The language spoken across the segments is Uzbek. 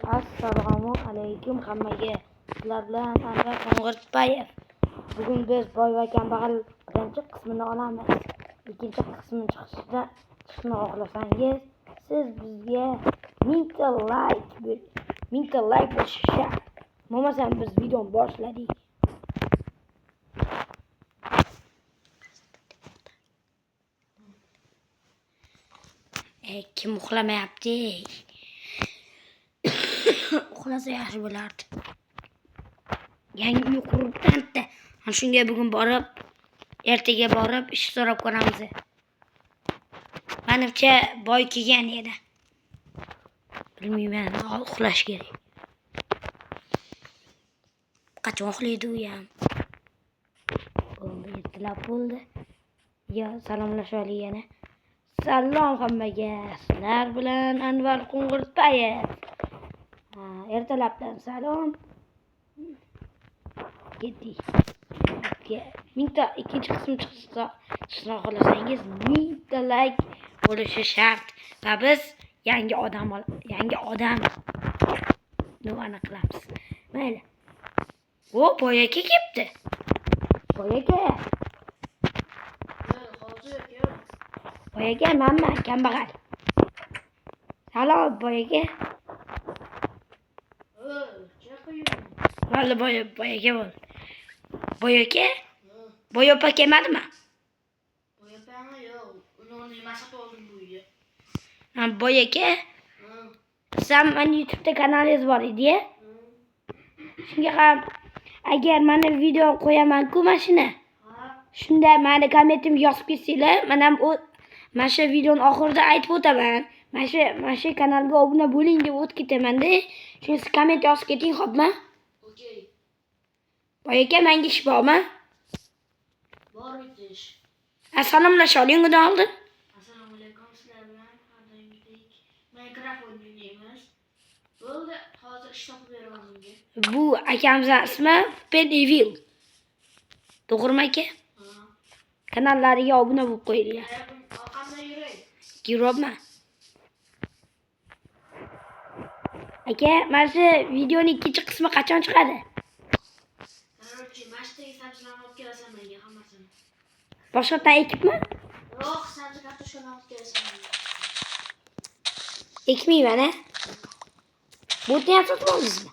Assalomu alaykum hammaga. Sizlar bilan Anvar Qo'ng'irbayev. Bugun biz boy va kambag'al birinchi qismini olamiz. Ikkinchi qismi chiqishini xohlasangiz, siz bizga 1000 ta like berish shart. Bo'lmasam biz videoni boshladik. Kim uxlamayapti? Uxlasa yaxshi bo'lardi. Yangi uy quribdi. Shunga bugun borib, ertaga borib ish so'rab ko'ramiz. Menimcha boy kelgan edi. Bilmayman, uxlash kerak. Qachon uxlaydi u ham? Ertalab bo'ldi. Ya, salomlashaylik yana. Salom hammaga. Sizlar bilan Anvar Qo'ng'irbayev. Ertalabdan salom. Ketdik. 1000 ta ikkinchi qism chiqsa, xohlasangiz 1000 ta like bo'lishi shart. Va biz yangi odam nima qilamiz? Mayli. O, boyaka kelibdi. Boyaka. Boyaka, mamma kambag'al. Salom boyaka. Valla boyaka bo'l. Boyaka? Boyopa kelmadimi? Boyopami yo'q. Uni mas'ul oldim bu uyga. Boyaka? Sen meni YouTube'da kanalingiz bor edi-ya? Shunga ham agar meni video qo'yaman-ku mashina. Shunda meni kommentimga yozib ketsanglar, men ham mana shu videoning oxirida aytib o'taman. Mana shu kanalga obuna bo'ling deb o'tib ketaman-da. Shunga siz komment yozib keting, xo'pmi? Okey. Boyaka, menga ish bormi? Bor ish. Salomlasha oling undan oldin. Assalomu alaykum, sizlar bilan qandaydek Minecraft o'ynaymiz. Bo'ldi, hozir ish topib beraman sizga. Bu akamizning ismi Pen Evil. To'g'rimi aka? Kanallariga obuna bo'lib qo'yinglar. Orqamda yuring. Giryapman. Aka, mana shu videoning ikkinchi qismi qachon chiqadi? Qarorchi, mashdagi sabzilarni olib kelasan menga hammasini. Boshqatdan ekibmi? Yo'q, sabzi kartoshkani olib kelasan menga. Ekmayman-a? Bo'tni ham sotib oldingizmi?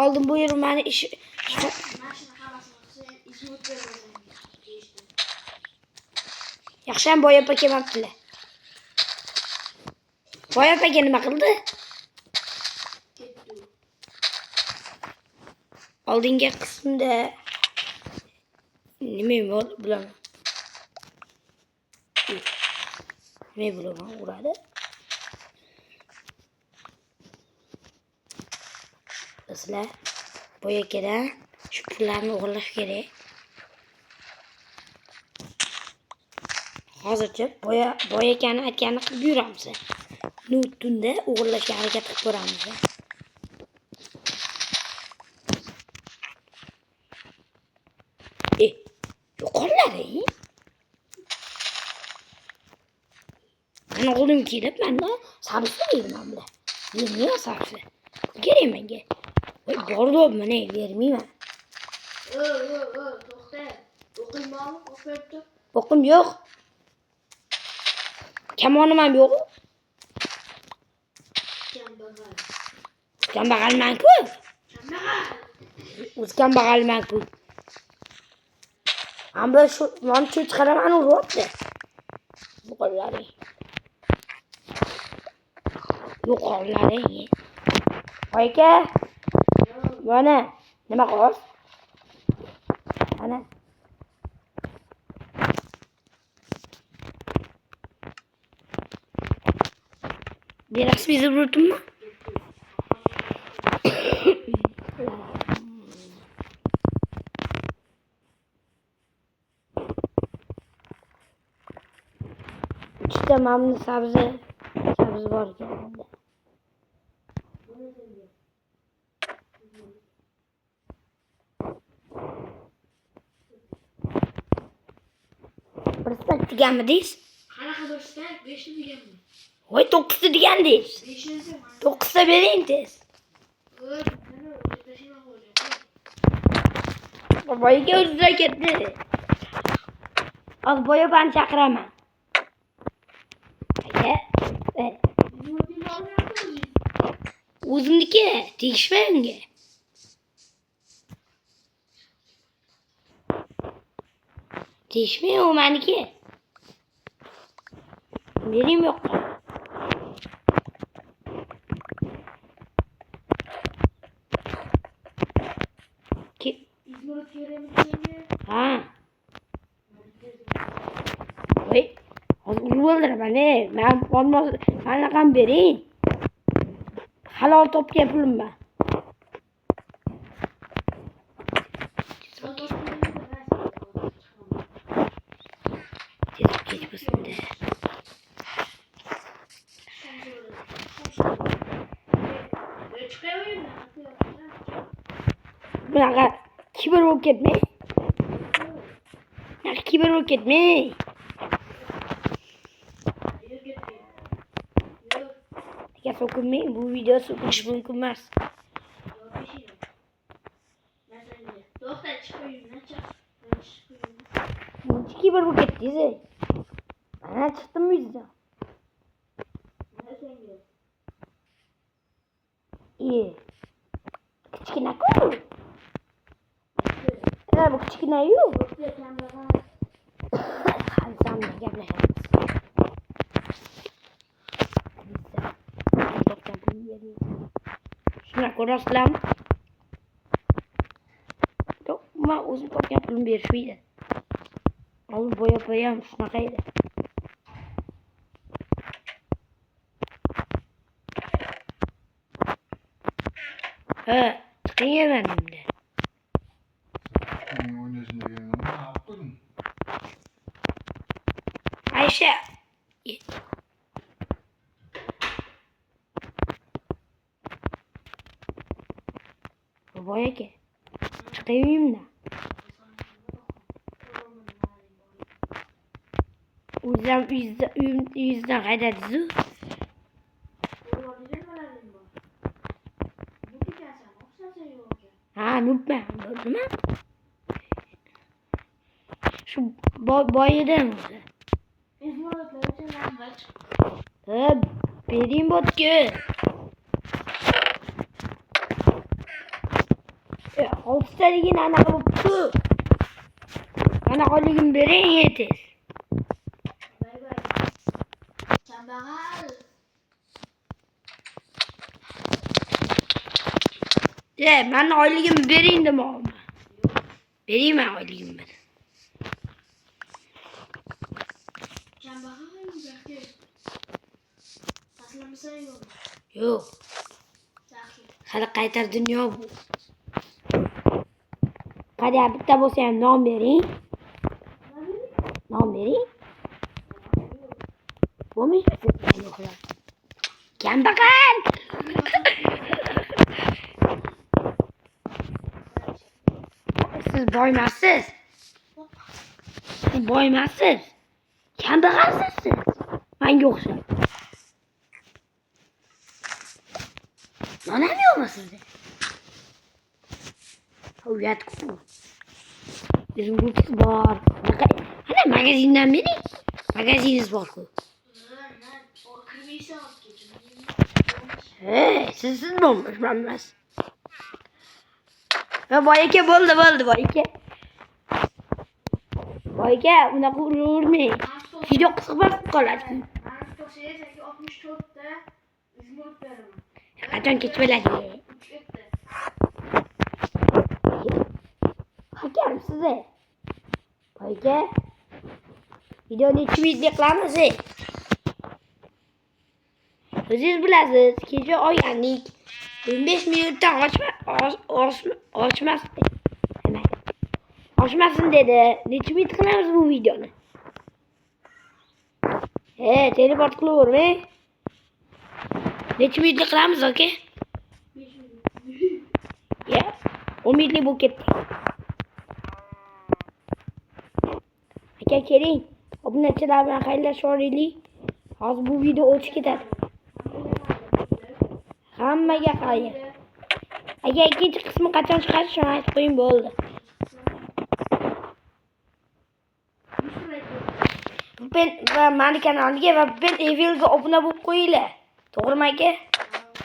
Oldin bu yer meni ish Mashina hammasini qilsa, izni o'tib berasan. Yaxshi ham boyapa kelmabdilar. Boyapaga nima qildi? Ketdi. Oldingi qismda nima bilan? Nima bilan uradi? Sizlar boyakadan shu pullarni o'g'irlash kerak. Hozircha boyakani aytganini qilib yuramiz. Tunda o'g'irlashga harakat qilib ko'ramiz. Yo'qoladi. Meni o'g'lim kelib, menda sabzi deyman bular. Nima sabzi? Kerak menga. Borib, mana bermayman. To'xta. O'qiymanmi? O'qiyapti. O'qim yo'q. Kamonim ham yo'q. Kambag'alman-ku. O'z kambag'alman-ku. Ammo shu non chiqaraman uryapti. Yo'qollaring. Aka. Mana nima qilasiz? Mana. Berasiz bizib o'tdimmi? İşte mamlı sabzi var yanında. Burası da gelmediyiz. Qanaqa ko'rsatgan 5 ni deganman. Voy 9 degandiz. 5 ni dedim. 9 ta bering tez. Boyaga o'zida ketdi. Az boya ben chaqiraman. Aka. O'zimniki, tegishma unga. Tegishma u meniki. Berim yo'q. Ha. Voy. Hozir urib o'ldiraman. Men olmos, mana ham bering. Halol topgan pulim bor. Ketmasın de. Bunaqa kibr bo'lib ketmang. Kibr bo'lib ketmang. Nega so'kinmang? Bu video so'kilish mumkin emas. Buncha kibr bo'lib ketdingiz. Mana chiqdim bizdan. Kichkina-ku. Bu kichkina-yu. Hamsamda gaplashamiz. Shuna ko'rasizlarmi? Yo'q, men o'zim topgan pulim berishmaydi. Hozir boyab shunaqa edi. Ha, chiqing menimda. Ayşe. Boy aka. Chiqayimda. O'zim uyingizdan haydadingiz-ku. Ha, nupman. Nima? Shu boyidan o'zi. Ha, bering botga. Oltitaligini anaqa bo'pti. Anaqaligini bering yetiz. Kambag'al. Men oyligimni bering demoqman. Berayman oyligimni. Kambag'al yo'q. Taslamasa yo'q. Yo'q. Hali qaytar dunyo bu. Qani bitta bo'lsa ham non bering. Non bering. Bo'lmaydi. Kambag'al. Siz boymassiz. Siz boymassiz. Kambag'alsiz siz. Menga o'xshab. Non ham yo'qmi sizda? Uyat-ku. Yurtingiz bor. Ana magazindan bering. Magaziningiz bor-ku. Siz bo'lmish, men emas. Boy aka bo'ldi, boy aka. Boy aka, unaqa urmang. Video qisqa bo'lib qoladi. 64 ta uzmot beraman. Qachon kech bo'ladi? Hakem size. Boy aka. Videoni 2 minutga qilamiz. O'zingiz bilasiz, kecha olgandik. 15 minutdan ochmasdi. Ochmasin dedi. Necha minut qilamiz bu videoni? Teleport qilavermang. Necha minutga qilamiz, aka? 5 minut. Ya, 10 minutlik bo'lib ketdi. Aka keling. obunachilar bilan xayrlashib hozir bu video o'tib ketadi. Hammaga xayr. Agar ikkinchi qismi qachon chiqadi shuni aytib qo'ying bo'ldi. Va mani kanalimga va Ben Evilga obuna bo'lib qo'yinglar. To'g'rimi aka?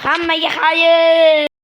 Hammaga xayr.